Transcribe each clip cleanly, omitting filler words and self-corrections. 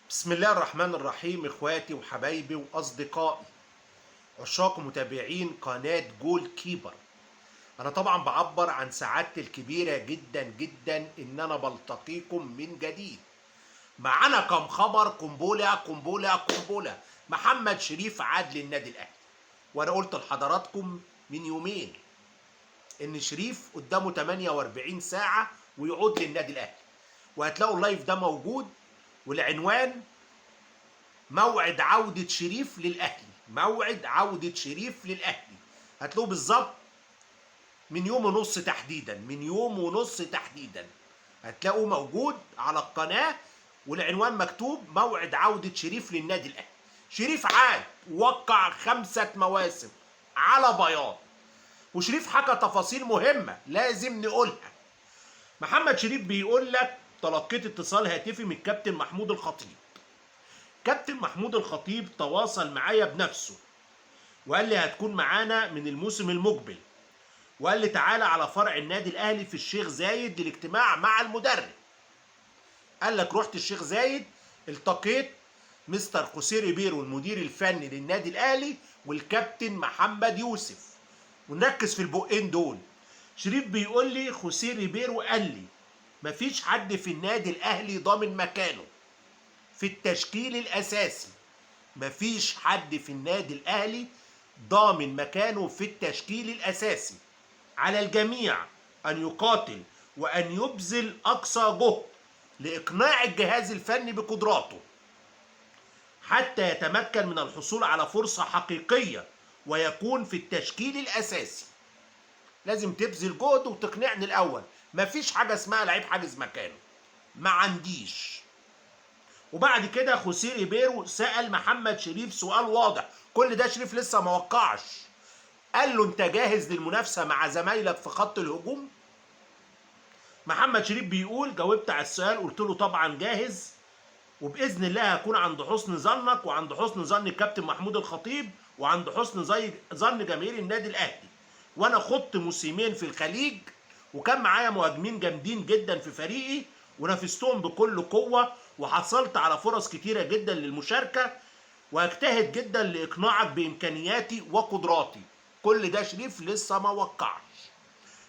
بسم الله الرحمن الرحيم. اخواتي وحبايبي واصدقائي عشاق متابعين قناة جول كيبر، انا طبعا بعبر عن سعادتي الكبيرة جدا جدا ان انا بلتقيكم من جديد. معانا كم خبر، قنبلة قنبلة قنبلة. محمد شريف عاد للنادي الاهلي، وانا قلت لحضراتكم من يومين ان شريف قدامه 48 ساعة ويعود للنادي الاهلي، وهتلاقوا اللايف ده موجود، والعنوان موعد عودة شريف للأهلي. موعد عودة شريف للأهلي هتلاقوه بالظبط من يوم ونص تحديدا، من يوم ونص تحديدا هتلاقوه موجود على القناة، والعنوان مكتوب موعد عودة شريف للنادي الأهلي. شريف عاد ووقع 5 مواسم على بياض، وشريف حكى تفاصيل مهمة لازم نقولها. محمد شريف بيقول لك تلقيت اتصال هاتفي من الكابتن محمود الخطيب. كابتن محمود الخطيب تواصل معايا بنفسه وقال لي هتكون معانا من الموسم المقبل، وقال لي تعالى على فرع النادي الاهلي في الشيخ زايد للاجتماع مع المدرب. قال لك رحت الشيخ زايد، التقيت مستر خوسيه ريبيرو المدير الفني للنادي الاهلي والكابتن محمد يوسف. ونركز في البقين دول. شريف بيقول لي خوسيه ريبيرو قال لي مفيش حد في النادي الاهلي ضامن مكانه في التشكيل الاساسي. مفيش حد في النادي الاهلي ضامن مكانه في التشكيل الاساسي. على الجميع ان يقاتل وان يبذل اقصى جهد لاقناع الجهاز الفني بقدراته حتى يتمكن من الحصول على فرصة حقيقية ويكون في التشكيل الاساسي. لازم تبذل جهد وتقنعني الاول. مفيش حاجة اسمها لعيب حاجز مكانه، ما عنديش. وبعد كده خوسيه ريبيرو سأل محمد شريف سؤال واضح، كل ده شريف لسه ما وقعش. قال له انت جاهز للمنافسة مع زمايلك في خط الهجوم؟ محمد شريف بيقول جاوبت على السؤال، قلت له طبعا جاهز، وبإذن الله هكون عند حسن ظنك وعند حسن ظن الكابتن محمود الخطيب وعند حسن ظن جماهير النادي الأهلي. وانا خضت موسمين في الخليج، وكان معايا مهاجمين جامدين جدا في فريقي ونافستهم بكل قوة، وحصلت على فرص كتيرة جدا للمشاركة، واجتهد جدا لإقناعك بإمكانياتي وقدراتي. كل ده شريف لسه ما وقعش.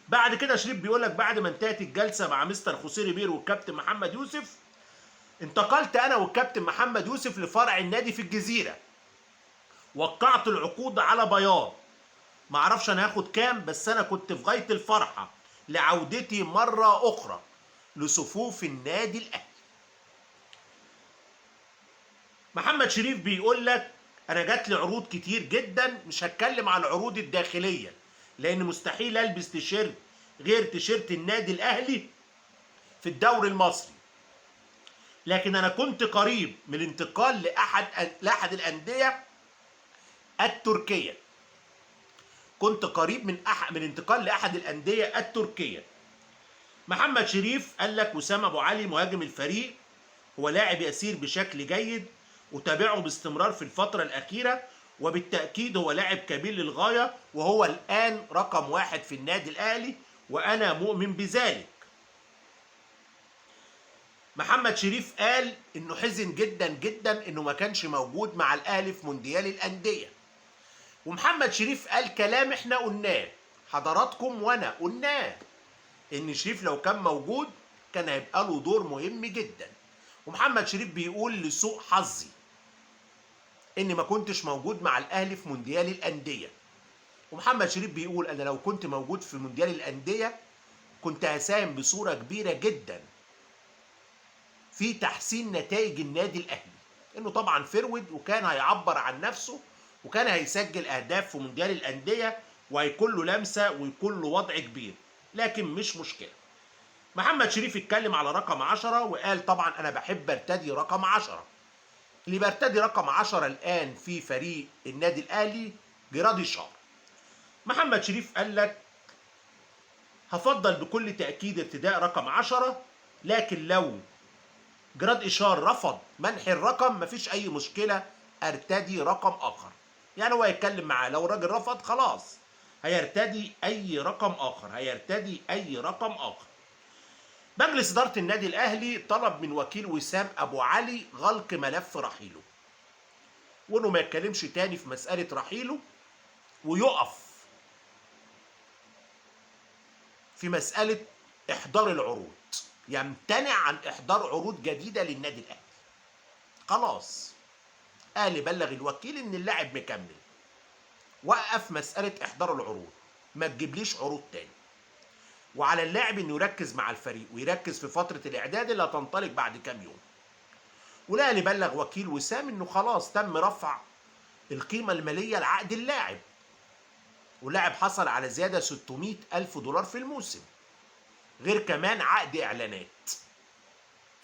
بعد كده شريف بيقول لك بعد ما انتهت الجلسة مع مستر خوسيه ريبيرو والكابتن محمد يوسف، انتقلت أنا والكابتن محمد يوسف لفرع النادي في الجزيرة. وقعت العقود على بياض. معرفش انا هاخد كام، بس انا كنت في غاية الفرحة لعودتي مرة اخرى لصفوف النادي الاهلي. محمد شريف بيقول لك انا جات لي عروض كتير جدا، مش هتكلم على العروض الداخلية لان مستحيل البس تيشيرت غير تيشيرت النادي الاهلي في الدوري المصري، لكن انا كنت قريب من الانتقال لاحد الاندية التركية. كنت قريب من انتقال لاحد الانديه التركيه. محمد شريف قال لك وسام ابو علي مهاجم الفريق هو لاعب يسير بشكل جيد، وتابعه باستمرار في الفتره الاخيره، وبالتاكيد هو لاعب كبير للغايه، وهو الان رقم 1 في النادي الاهلي، وانا مؤمن بذلك. محمد شريف قال انه حزن جدا جدا انه ما كانش موجود مع الاهلي في مونديال الانديه. ومحمد شريف قال كلام احنا قلناه حضراتكم وانا قلناه، ان شريف لو كان موجود كان هيبقى له دور مهم جدا. ومحمد شريف بيقول لسوء حظي اني ما كنتش موجود مع الاهلي في مونديال الانديه. ومحمد شريف بيقول انا لو كنت موجود في مونديال الانديه كنت هساهم بصوره كبيره جدا في تحسين نتائج النادي الاهلي، انه طبعا فرود وكان هيعبر عن نفسه وكان هيسجل اهداف في مونديال الانديه وهيكون له لمسه ويكون له وضع كبير، لكن مش مشكله. محمد شريف اتكلم على رقم 10 وقال طبعا انا بحب ارتدي رقم 10. اللي بيرتدي رقم 10 الان في فريق النادي الاهلي جرادي شار. محمد شريف قال لك هفضل بكل تاكيد ارتداء رقم 10، لكن لو جراد إشار رفض منح الرقم مفيش أي مشكلة، أرتدي رقم آخر. يعني هو يتكلم معاه، لو الراجل رفض خلاص هيرتدي أي رقم آخر، هيرتدي أي رقم آخر. مجلس إدارة النادي الأهلي طلب من وكيل وسام أبو علي غلق ملف رحيله، وإنه ما يتكلمش تاني في مسألة رحيله، ويقف في مسألة إحضار العروض، يمتنع عن إحضار عروض جديدة للنادي الأهلي. خلاص، أهلي بلغ الوكيل إن اللاعب مكمل، وقف مسألة إحضار العروض، ما تجيبليش عروض تاني، وعلى اللاعب إنه يركز مع الفريق ويركز في فترة الإعداد اللي هتنطلق بعد كام يوم. والأهلي بلغ وكيل وسام إنه خلاص تم رفع القيمة المالية لعقد اللاعب، واللاعب حصل على زيادة 600 ألف دولار في الموسم، غير كمان عقد إعلانات.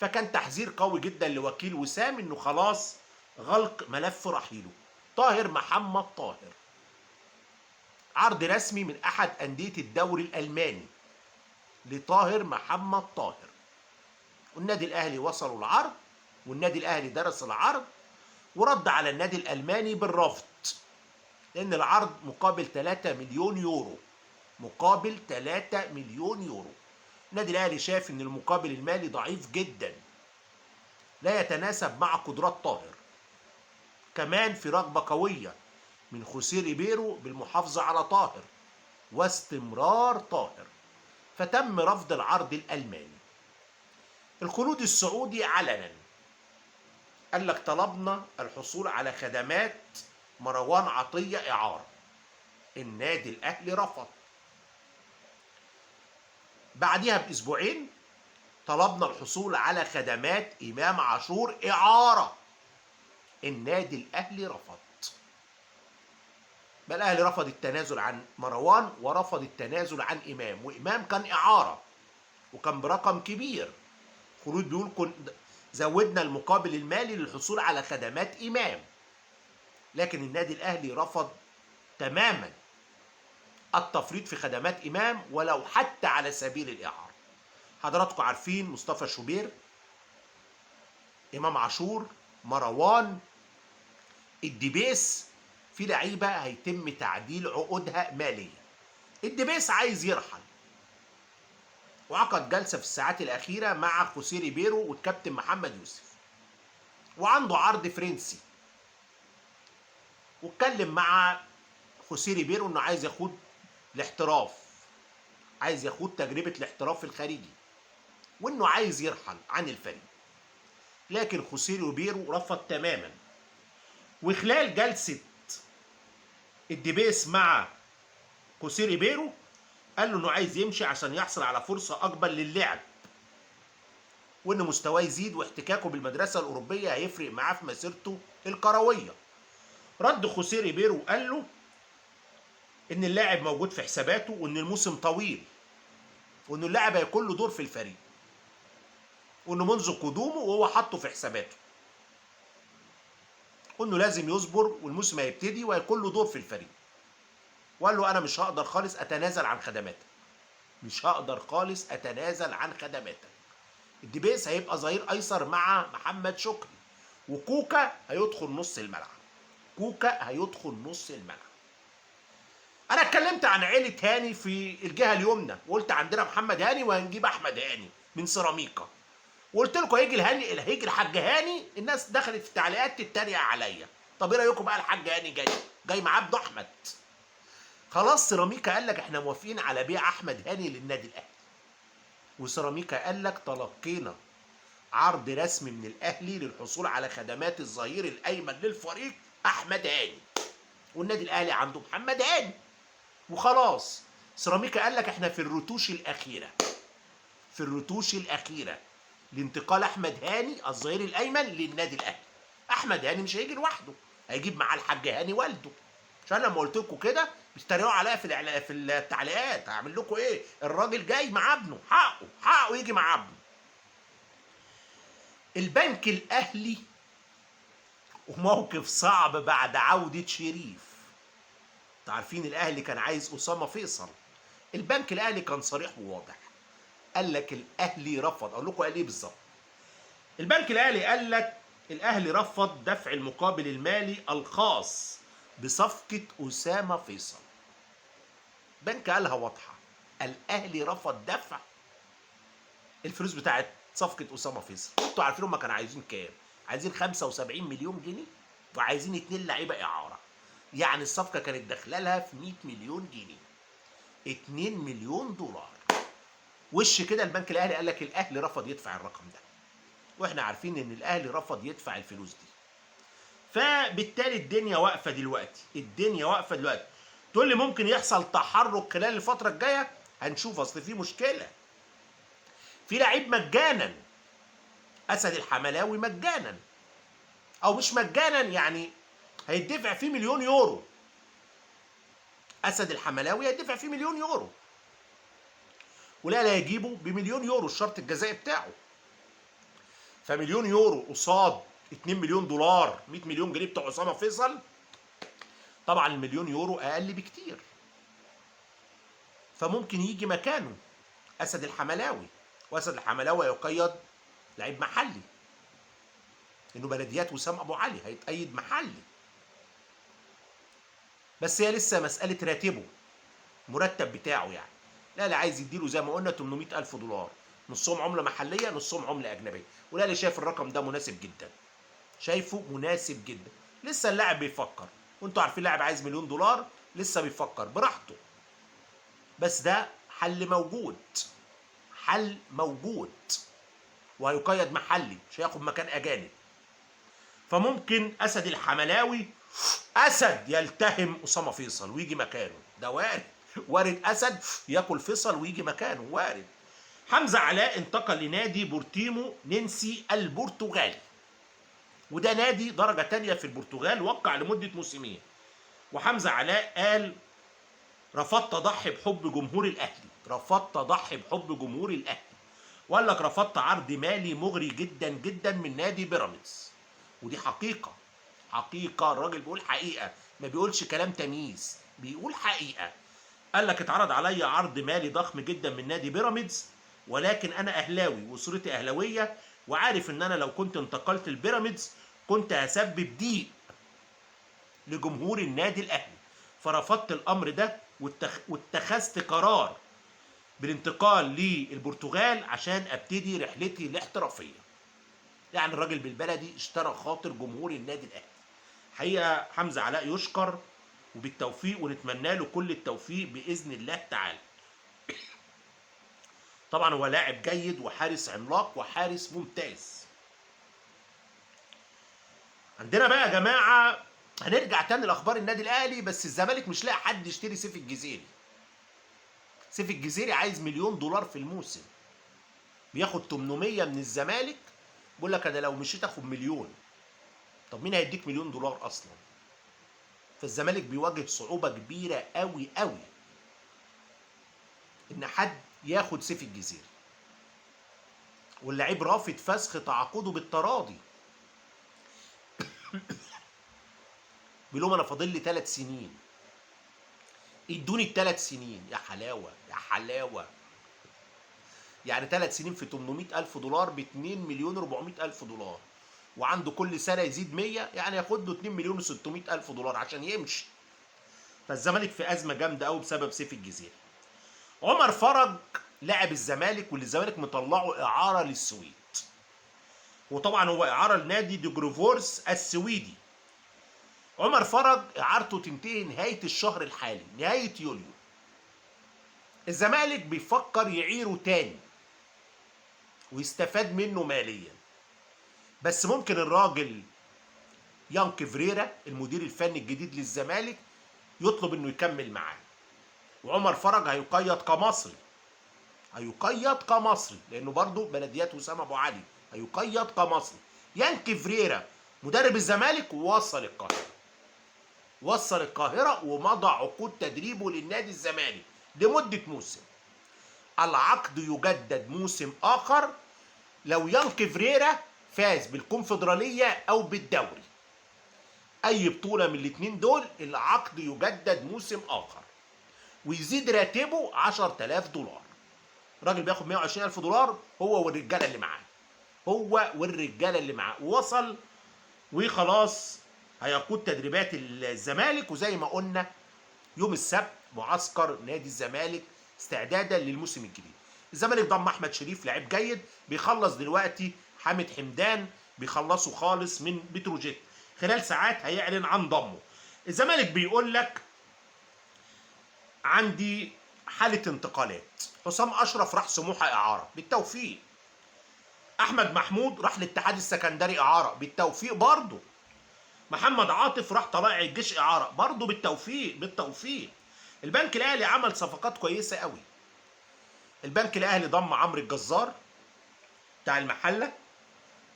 فكان تحذير قوي جدا لوكيل وسام إنه خلاص غلق ملف رحيله. طاهر محمد طاهر، عرض رسمي من أحد أندية الدوري الألماني لطاهر محمد طاهر، والنادي الأهلي وصلوا العرض، والنادي الأهلي درس العرض ورد على النادي الألماني بالرفض، لأن العرض مقابل 3 مليون يورو، مقابل 3 مليون يورو. النادي الأهلي شاف إن المقابل المالي ضعيف جدا، لا يتناسب مع قدرات طاهر. كمان في رغبة قوية من خوسيه ريبيرو بالمحافظة على طاهر واستمرار طاهر، فتم رفض العرض الألماني. الخلود السعودي علنا قال لك طلبنا الحصول على خدمات مروان عطية إعارة، النادي الأهلي رفض. بعدها بأسبوعين طلبنا الحصول على خدمات إمام عاشور إعارة، النادي الأهلي رفض. بل الأهلي رفض التنازل عن مروان ورفض التنازل عن إمام، وإمام كان إعارة وكان برقم كبير. خلود بيقول زودنا المقابل المالي للحصول على خدمات إمام، لكن النادي الأهلي رفض تماما التفريط في خدمات إمام ولو حتى على سبيل الإعارة. حضراتكم عارفين مصطفى شوبير، إمام عاشور، مروان، الدبيس، في لعيبة هيتم تعديل عقودها ماليا. الدبيس عايز يرحل، وعقد جلسة في الساعات الأخيرة مع خوسيه ريبيرو والكابتن محمد يوسف، وعنده عرض فرنسي، واتكلم مع خوسيه ريبيرو انه عايز يخوض الاحتراف، عايز يخوض تجربة الاحتراف الخارجي، وانه عايز يرحل عن الفريق. لكن خوسيه ريبيرو رفض تماما. وخلال جلسة الدبيس مع خوسيه ريبيرو قال له انه عايز يمشي عشان يحصل على فرصة اكبر للعب، وان مستواه يزيد واحتكاكه بالمدرسة الاوروبية هيفرق معاه في مسيرته الكروية. رد خوسيه ريبيرو قال له ان اللاعب موجود في حساباته، وان الموسم طويل، وان اللاعب هيكون له دور في الفريق، وانه منذ قدومه وهو حاطه في حساباته، وانه لازم يصبر والموسم هيبتدي وهيكون له دور في الفريق. وقال له انا مش هقدر خالص اتنازل عن خدماتك، مش هقدر خالص اتنازل عن خدماتك. الدبيس هيبقى ظهير ايسر مع محمد شكري، وكوكا هيدخل نص الملعب، كوكا هيدخل نص الملعب. انا اتكلمت عن عيلة هاني في الجهة اليمنى، وقلت عندنا محمد هاني وهنجيب احمد هاني من سيراميكا، وقلت لكم هيجي الحاج هاني. الناس دخلت في التعليقات تتريق عليا. طب ايه رايكم بقى الحاج هاني جاي مع عبد احمد؟ خلاص سيراميكا قال لك احنا موافقين على بيع احمد هاني للنادي الاهلي، وسيراميكا قال لك تلقينا عرض رسمي من الاهلي للحصول على خدمات الظهير الايمن للفريق احمد هاني، والنادي الاهلي عنده محمد هاني. وخلاص سيراميكا قال لك احنا في الرتوش الاخيره، في الرتوش الاخيره لانتقال احمد هاني الظهير الايمن للنادي الاهلي. احمد هاني مش هيجي لوحده، هيجيب معاه الحاج هاني والده. عشان لما قلت لكم كده بتتريقوا عليا في التعليقات، هعمل لكم ايه؟ الراجل جاي مع ابنه، حقه يجي مع ابنه. البنك الاهلي وموقف صعب بعد عودة شريف. انتوا عارفين الاهلي كان عايز اسامة فيصل، البنك الاهلي كان صريح وواضح، قال لك الاهلي رفض. اقول لكم قال ايه بالظبط؟ البنك الاهلي قال لك الاهلي رفض دفع المقابل المالي الخاص بصفقة اسامة فيصل. البنك قالها واضحة، الاهلي رفض دفع الفلوس بتاعت صفقه اسامه فيصل، انتوا عارفين هم كانوا عايزين كام؟ عايزين 75 مليون جنيه وعايزين 2 لعيبه اعاره. يعني الصفقه كانت داخله لها في 100 مليون جنيه، 2 مليون دولار. وش كده البنك الاهلي قال لك الاهلي رفض يدفع الرقم ده، واحنا عارفين ان الاهلي رفض يدفع الفلوس دي. فبالتالي الدنيا واقفه دلوقتي، الدنيا واقفه دلوقتي. تقول لي ممكن يحصل تحرك خلال الفتره الجايه؟ هنشوف. اصل في مشكله، في لعيب مجانا، اسد الحملاوي مجانا، او مش مجانا يعني هيدفع فيه مليون يورو. اسد الحملاوي هيدفع فيه مليون يورو، ولا هيجيبه بمليون يورو الشرط الجزائي بتاعه. فمليون يورو قصاد 2 مليون دولار، 100 مليون جنيه بتوع اسامه فيصل، طبعا المليون يورو اقل بكتير. فممكن يجي مكانه اسد الحملاوي، واسد الحملاوي هيقيد لعيب محلي، انه بلديات وسام ابو علي هيتأيد محلي. بس هي لسه مساله راتبه، مرتب بتاعه يعني. لا لا، عايز يديله زي ما قلنا 800,000 دولار، نصهم عمله محليه نصهم عمله اجنبيه. ولا اللي شايف الرقم ده مناسب جدا، شايفه مناسب جدا. لسه اللاعب بيفكر، وانتوا عارفين لاعب عايز مليون دولار لسه بيفكر براحته. بس ده حل موجود، حل موجود، وهيقيد محلي، مش هياخد مكان اجانب. فممكن اسد الحملاوي، اسد يلتهم اسامه فيصل ويجي مكانه، ده وارد. وارد اسد ياكل فيصل ويجي مكانه، وارد. حمزه علاء انتقل لنادي بورتيمو نينسي البرتغالي، وده نادي درجه تانية في البرتغال، وقع لمده موسمين. وحمزه علاء قال رفضت اضحي بحب جمهور الاهلي، رفضت اضحي بحب جمهور الاهلي. وقال لك رفضت عرض مالي مغري جدا جدا من نادي بيراميدز. ودي حقيقه، حقيقه. الراجل بيقول حقيقه، ما بيقولش كلام تمييز، بيقول حقيقه. قال لك اتعرض عليا عرض مالي ضخم جدا من نادي بيراميدز، ولكن انا اهلاوي واسرتي اهلاويه، وعارف ان انا لو كنت انتقلت لبيراميدز كنت هسبب ضيق لجمهور النادي الاهلي. فرفضت الامر ده واتخذت قرار بالانتقال للبرتغال عشان ابتدي رحلتي الاحترافيه. يعني الراجل بالبلدي اشترى خاطر جمهور النادي الاهلي. حقيقه حمزه علاء يشكر وبالتوفيق، ونتمنى له كل التوفيق باذن الله تعالى. طبعا هو لاعب جيد وحارس عملاق وحارس ممتاز. عندنا بقى يا جماعه، هنرجع تاني لاخبار النادي الاهلي. بس الزمالك مش لاقي حد يشتري سيف الجزيري. سيف الجزيري عايز مليون دولار في الموسم، بياخد 800 من الزمالك، بيقول لك انا لو مشيت اخد مليون. طب مين هيديك مليون دولار اصلا؟ فالزمالك بيواجه صعوبه كبيره قوي قوي ان حد ياخد سيف الجزيري، واللعيب رافض فسخ تعاقده بالتراضي. بيقول لهم انا فاضل لي 3 سنين، ادوني ال3 سنين. يا حلاوه يا حلاوه. يعني 3 سنين في 800,000 دولار ب 2 مليون 400,000 دولار، وعنده كل سنه يزيد 100، يعني ياخد له 2 مليون و600,000 دولار عشان يمشي. فالزمالك في ازمه جامده قوي بسبب سيف الجزيري. عمر فرج لاعب الزمالك، واللي الزمالك مطلعه اعاره للسويد، وطبعا هو اعاره لنادي ديجروفورس السويدي. عمر فرج اعارته تنتهي نهايه الشهر الحالي، نهايه يوليو. الزمالك بيفكر يعيره تاني ويستفاد منه ماليا، بس ممكن الراجل يانك فريرا المدير الفني الجديد للزمالك يطلب انه يكمل معاه. وعمر فرج هيقيد كمصري، هيقيد كمصري لانه برضه بلديات وسام ابو علي، هيقيد كمصري. يانك فريرا مدرب الزمالك ووصل القاهره، وصل القاهره ومضى عقود تدريبه للنادي الزمالك لمده موسم. العقد يجدد موسم اخر لو يانك فريرا فاز بالكونفدراليه او بالدوري. اي بطوله من الاثنين دول العقد يجدد موسم اخر، ويزيد راتبه 10,000 دولار. الراجل بياخد 120,000 دولار هو والرجاله اللي معاه، هو والرجاله اللي معاه. ووصل وخلاص هيقود تدريبات الزمالك. وزي ما قلنا يوم السبت معسكر نادي الزمالك استعدادا للموسم الجديد. الزمالك ضم احمد شريف لعيب جيد، بيخلص دلوقتي حامد حمدان، بيخلصوا خالص من بتروجيت، خلال ساعات هيعلن عن ضمه. الزمالك بيقول لك عندي حاله انتقالات، حسام اشرف راح سموحه اعاره بالتوفيق، احمد محمود راح للاتحاد السكندري اعاره بالتوفيق برضه، محمد عاطف راح طلائع الجيش اعاره برضه بالتوفيق بالتوفيق. البنك الاهلي عمل صفقات كويسه قوي. البنك الاهلي ضم عمرو الجزار بتاع المحله،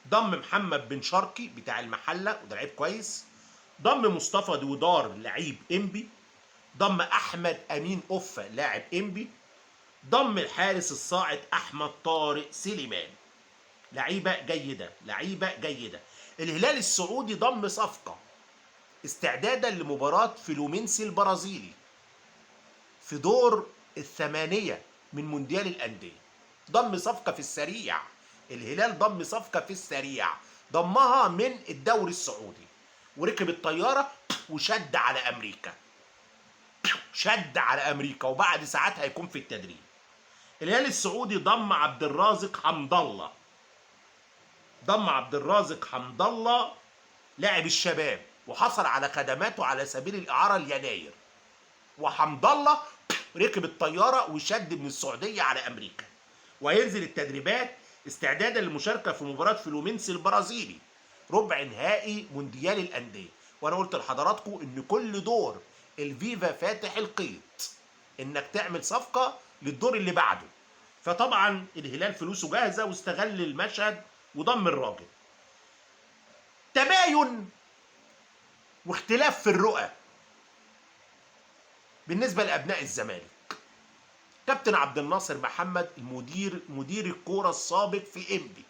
ضم محمد بن شرقي بتاع المحله وده لعيب كويس، ضم مصطفى دودار لعيب انبي، ضم احمد امين اوفا لاعب انبي، ضم الحارس الصاعد احمد طارق سليمان. لعيبه جيده لعيبه جيده. الهلال السعودي ضم صفقه استعدادا لمباراه فلومينسي البرازيلي في دور الثمانيه من مونديال الانديه. ضم صفقه في السريع، الهلال ضم صفقه في السريع، ضمها من الدوري السعودي، وركب الطياره وشد على امريكا، شد على امريكا، وبعد ساعات هيكون في التدريب. الهلال السعودي ضم عبد الرازق حمد الله، ضم عبد الرازق حمد الله لاعب الشباب، وحصل على خدماته على سبيل الاعاره ليناير، وحمد الله ركب الطياره وشد من السعوديه على امريكا، وهينزل التدريبات استعدادا للمشاركه في مباراه فلومينسي البرازيلي ربع نهائي مونديال الانديه. وانا قلت لحضراتكم ان كل دور الفيفا فاتح القيد انك تعمل صفقه للدور اللي بعده. فطبعا الهلال فلوسه جاهزه واستغل المشهد وضم الراجل. تباين واختلاف في الرؤى بالنسبه لابناء الزمالك. كابتن عبد الناصر محمد مدير الكوره السابق في انبي،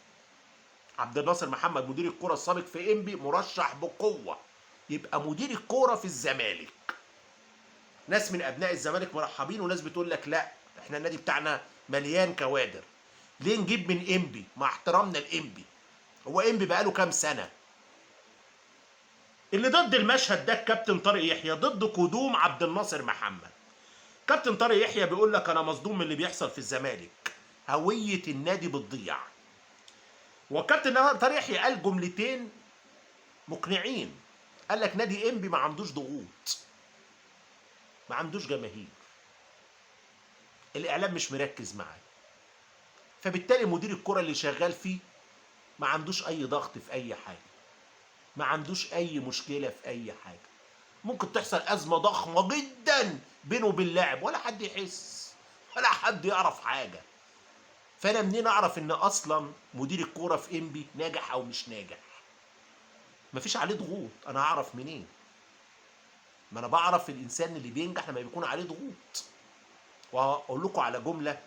عبد الناصر محمد مدير الكوره السابق في انبي مرشح بقوه يبقى مدير الكوره في الزمالك. ناس من ابناء الزمالك مرحبين، وناس بتقول لك لا احنا النادي بتاعنا مليان كوادر، ليه نجيب من انبي مع احترامنا لانبي؟ هو انبي بقاله كام سنه؟ اللي ضد المشهد ده الكابتن طارق يحيى ضد قدوم عبد الناصر محمد. كابتن طارق يحيى بيقول لك انا مصدوم من اللي بيحصل في الزمالك، هويه النادي بتضيع. وكابتن طارق يحيى قال جملتين مقنعين، قال لك نادي انبي ما عندوش ضغوط، ما عندوش جماهير، الاعلام مش مركز معاه، فبالتالي مدير الكره اللي شغال فيه ما عندوش اي ضغط في اي حاجه، ما عندوش اي مشكله في اي حاجه. ممكن تحصل ازمه ضخمه جدا بينه وبين اللاعب ولا حد يحس ولا حد يعرف حاجه. فانا منين اعرف ان اصلا مدير الكوره في انبي ناجح او مش ناجح؟ مفيش عليه ضغوط، انا هعرف منين؟ ما انا بعرف الانسان اللي بينجح لما بيكون عليه ضغوط. واقول لكم على جمله،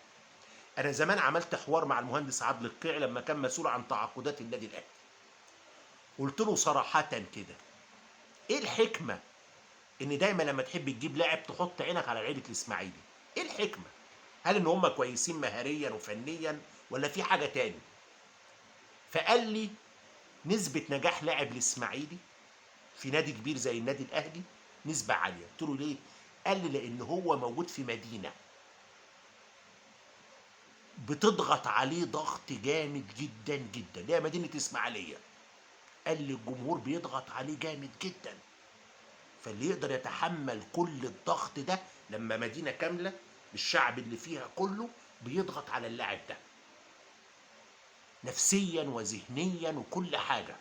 انا زمان عملت حوار مع المهندس عادل القيعي لما كان مسؤول عن تعاقدات النادي الاهلي، قلت له صراحه كده، ايه الحكمه ان دايما لما تحب تجيب لاعب تحط عينك على لعيبه الاسماعيلي؟ ايه الحكمه؟ هل ان هم كويسين مهاريا وفنيا ولا في حاجه تاني؟ فقال لي نسبه نجاح لاعب الاسماعيلي في نادي كبير زي النادي الاهلي نسبه عاليه. قلت له ليه؟ قال لي لان هو موجود في مدينه بتضغط عليه ضغط جامد جدا جدا، هي مدينه اسماعيليه. قال لي الجمهور بيضغط عليه جامد جدا، فاللي يقدر يتحمل كل الضغط ده لما مدينه كامله الشعب اللي فيها كله بيضغط على اللاعب ده نفسيا وذهنيا وكل حاجه.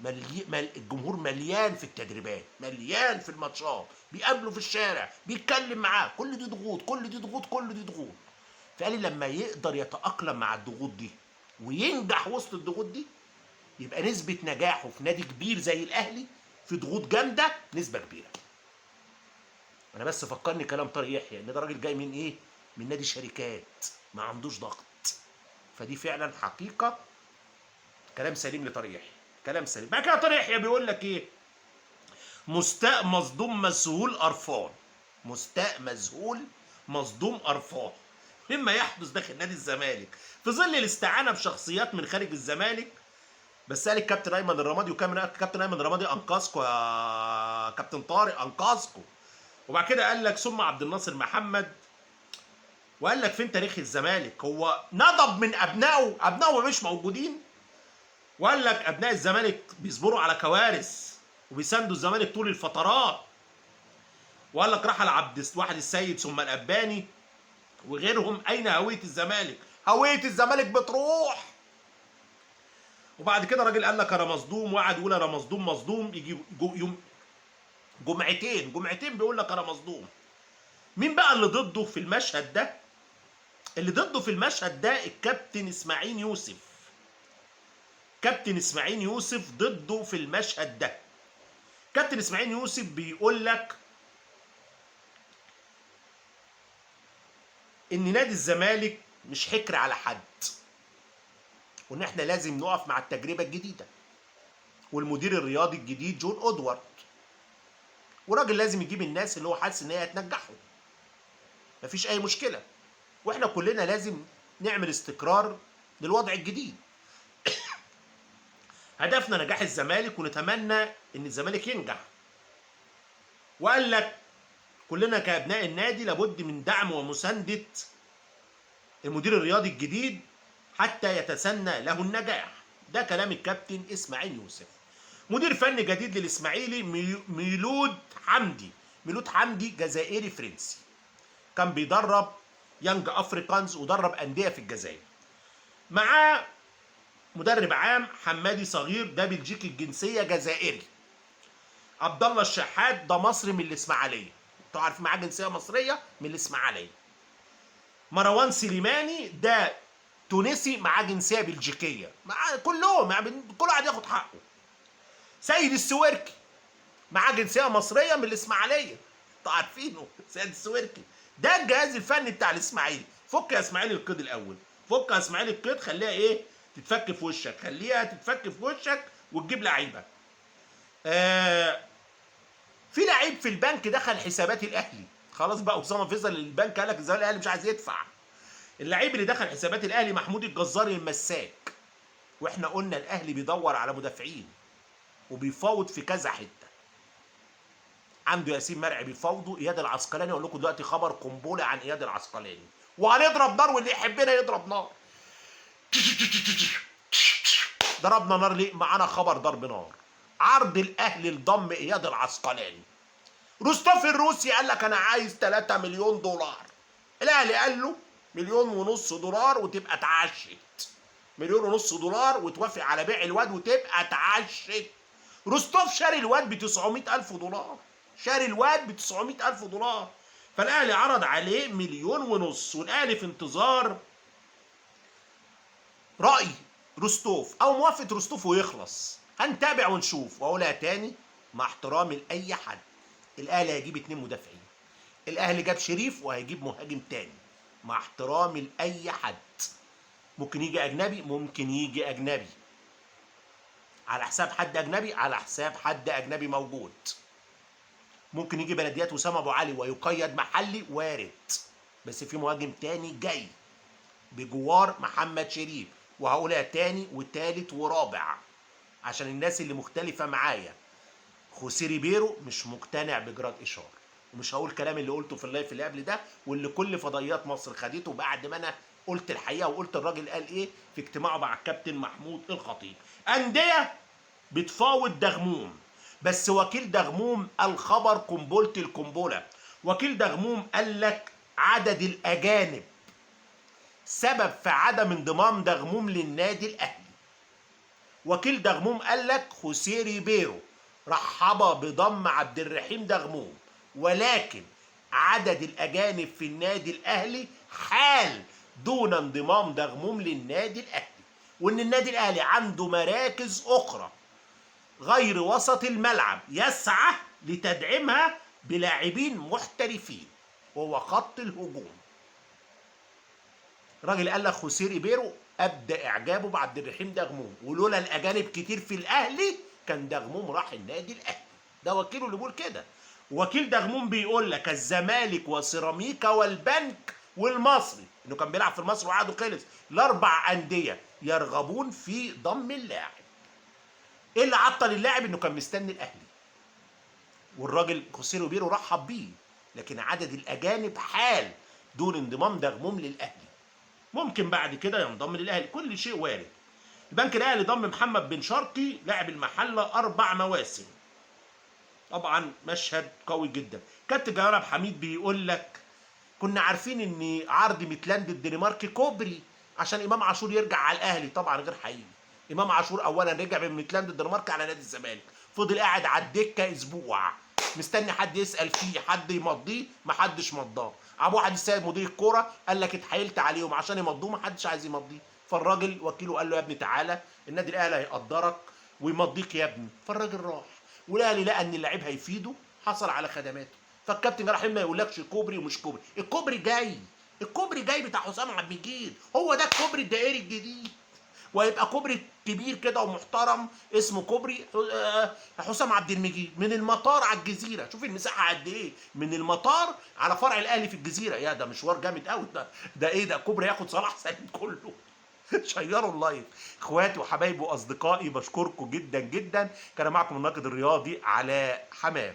الجمهور مليان في التدريبات، مليان في الماتشات، بيقابله في الشارع، بيتكلم معاه، كل دي ضغوط كل دي ضغوط كل دي ضغوط. فقال لي لما يقدر يتأقلم مع الضغوط دي وينجح وسط الضغوط دي يبقى نسبة نجاحه في نادي كبير زي الأهلي في ضغوط جامدة نسبة كبيرة. أنا بس فكرني كلام طارق يحيى إن ده راجل جاي من إيه؟ من نادي شركات ما عندوش ضغط. فدي فعلا حقيقة، كلام سليم لطارق يحيى، كلام سليم. بعد كده طارق يحيى بيقول لك إيه؟ مستاء مصدوم مسهول قرفان، مستاء مذهول مصدوم قرفان مما يحدث داخل نادي الزمالك في ظل الاستعانه بشخصيات من خارج الزمالك. بس قال الكابتن ايمن الرمادي، وكان كابتن ايمن الرمادي انقذكم يا كابتن طارق، انقذكم. وبعد كده قال لك ثم عبد الناصر محمد وقال لك فين تاريخ الزمالك؟ هو نضب من ابنائه مش موجودين، وقال لك ابناء الزمالك بيصبروا على كوارث وبيساندوا الزمالك طول الفترات، وقال لك رحل عبد الواحد السيد ثم الاباني وغيرهم. اين هويه الزمالك؟ هويه الزمالك بتروح. وبعد كده راجل قال لك انا مصدوم، وقعد يقول انا مصدوم يجي يوم جمعتين بيقول لك انا مصدوم. مين بقى اللي ضده في المشهد ده؟ اللي ضده في المشهد ده الكابتن اسماعيل يوسف. كابتن اسماعيل يوسف ضده في المشهد ده. كابتن اسماعيل يوسف بيقول لك ان نادي الزمالك مش حكر على حد، وان احنا لازم نقف مع التجربه الجديده والمدير الرياضي الجديد جون ادوارد، وراجل لازم يجيب الناس اللي هو حاسس ان هي هتنجحه. مفيش اي مشكله، واحنا كلنا لازم نعمل استقرار للوضع الجديد. هدفنا نجاح الزمالك ونتمنى ان الزمالك ينجح. وقال لك كلنا كابناء النادي لابد من دعم ومسانده المدير الرياضي الجديد حتى يتسنى له النجاح. ده كلام الكابتن اسماعيل يوسف. مدير فني جديد للاسماعيلي ميلود حمدي. ميلود حمدي جزائري فرنسي، كان بيدرب يانج افريكانز ودرب انديه في الجزائر. معاه مدرب عام حمادي صغير، ده بلجيكي الجنسيه جزائري. عبد الله الشحات ده مصري من الاسماعيليه، انتوا عارفين معاه جنسيه مصريه من الاسماعيليه. مروان سليماني ده تونسي معاه جنسيه بلجيكيه، مع كلهم يعني كل واحد ياخد حقه. سيد السويركي معاه جنسيه مصريه من الاسماعيليه، انتوا عارفينه سيد السويركي. ده الجهاز الفني بتاع الاسماعيلي. فك يا اسماعيلي القيد الاول، فك يا اسماعيلي القيد، خليها ايه تتفك في وشك، خليها تتفك في وشك وتجيب لعيبه. في لعيب في البنك دخل حسابات الاهلي، خلاص بقى اسامه فيصل البنك قال لك الزمالك الاهلي مش عايز يدفع. اللعيب اللي دخل حسابات الاهلي محمود الجزاري المساك، واحنا قلنا الاهلي بيدور على مدافعين وبيفاوض في كذا حته. عنده ياسين مرعي بيفاوضه، اياد العسقلاني. اقول لكم دلوقتي خبر قنبله عن اياد العسقلاني، وهنضرب نار واللي يحبنا يضرب نار. ضربنا نار ليه؟ معانا خبر ضرب نار. عرض الاهلي لضم اياد العسقلاني. روستوف الروسي قال لك انا عايز 3 مليون دولار. الاهلي قال له 1.5 مليون دولار وتبقى اتعشت. 1.5 مليون وتوافق على بيع الواد وتبقى اتعشت. روستوف شاري الواد ب 900,000 دولار، شاري الواد ب 900,000 دولار. فالاهلي عرض عليه 1.5 مليون، والاهلي في انتظار رأي روستوف او موافقة روستوف ويخلص. هنتابع ونشوف. واقولها تاني مع احترامي لاي حد، الاهلي هيجيب 2 مدافعين. الاهلي جاب شريف وهيجيب مهاجم تاني، مع احترامي لاي حد. ممكن يجي اجنبي، ممكن يجي اجنبي على حساب حد اجنبي، على حساب حد اجنبي موجود. ممكن يجي بلديات وسام ابو علي ويقيد محلي، وارد. بس في مهاجم تاني جاي بجوار محمد شريف، وهقولها تاني وتالت ورابع عشان الناس اللي مختلفه معايا. خوسيه ريبيرو مش مقتنع بجراد اشار، ومش هقول كلام اللي قلته في اللايف اللي قبل ده واللي كل فضائيات مصر خدته بعد ما انا قلت الحقيقه، وقلت الراجل قال ايه في اجتماعه مع الكابتن محمود الخطيب. انديه بتفاوض دغموم، بس وكيل دغموم الخبر قنبله القنبله. وكيل دغموم قال لك عدد الاجانب سبب في عدم انضمام دغموم للنادي الاهلي. وكيل دغموم قال لك خوسيه ريبيرو رحب بضم عبد الرحيم دغموم، ولكن عدد الاجانب في النادي الاهلي حال دون انضمام دغموم للنادي الاهلي، وان النادي الاهلي عنده مراكز اخرى غير وسط الملعب يسعى لتدعيمها بلاعبين محترفين، وهو خط الهجوم. راجل قال لك خوسيه ريبيرو ابدى اعجابه بعبد الرحيم دغموم، ولولا الاجانب كتير في الاهلي كان دغموم راح النادي الاهلي. ده وكيله اللي بيقول كده. وكيل دغموم بيقول لك الزمالك وسيراميكا والبنك والمصري، انه كان بيلعب في المصري وعقده خلص، الاربع انديه يرغبون في ضم اللاعب. ايه اللي عطل اللاعب؟ انه كان مستني الاهلي، والراجل خوسيه ريبيرو رحب بيه، لكن عدد الاجانب حال دون انضمام دغموم للاهلي. ممكن بعد كده ينضم للاهلي، كل شيء وارد. البنك الاهلي ضم محمد بن شرقي لاعب المحله 4 مواسم. طبعا مشهد قوي جدا. كابتن جمال عبد الحميد بيقول لك كنا عارفين ان عرض ميتلاند الدنماركي كوبري عشان امام عاشور يرجع على الاهلي. طبعا غير حقيقي. امام عاشور اولا رجع من ميتلاند الدنماركي على نادي الزمالك، فضل قاعد على الدكه اسبوع مستني حد يسال فيه، حد يمضيه، ما حدش مضاه. ابو واحد السيد مدير الكوره قال لك اتحايلت عليهم عشان يمضوه، ما حدش عايز يمضيه. فالراجل وكيله قال له يا ابني تعالى النادي الاهلي هيقدرك ويمضيك يا ابني. فالراجل راح والاهلي لقى ان اللعيب هيفيده، حصل على خدماته. فالكابتن رحيم ما يقولكش كوبري ومش كوبري، الكوبري جاي. الكوبري جاي بتاع حسام عبد المجيد، هو ده الكوبري الدائري الجديد. وهيبقى كوبري كبير كده ومحترم اسمه كوبري حسام عبد المجيد، من المطار على الجزيره. شوف المساحه قد ايه، من المطار على فرع الاهلي في الجزيره. يا ده مشوار جامد قوي ده ايه ده؟ كوبري ياخد صلاح سليم كله. شيروا اللايف. اخواتي وحبايبي واصدقائي، بشكركم جدا جدا. كان معكم الناقد الرياضي علاء حمام.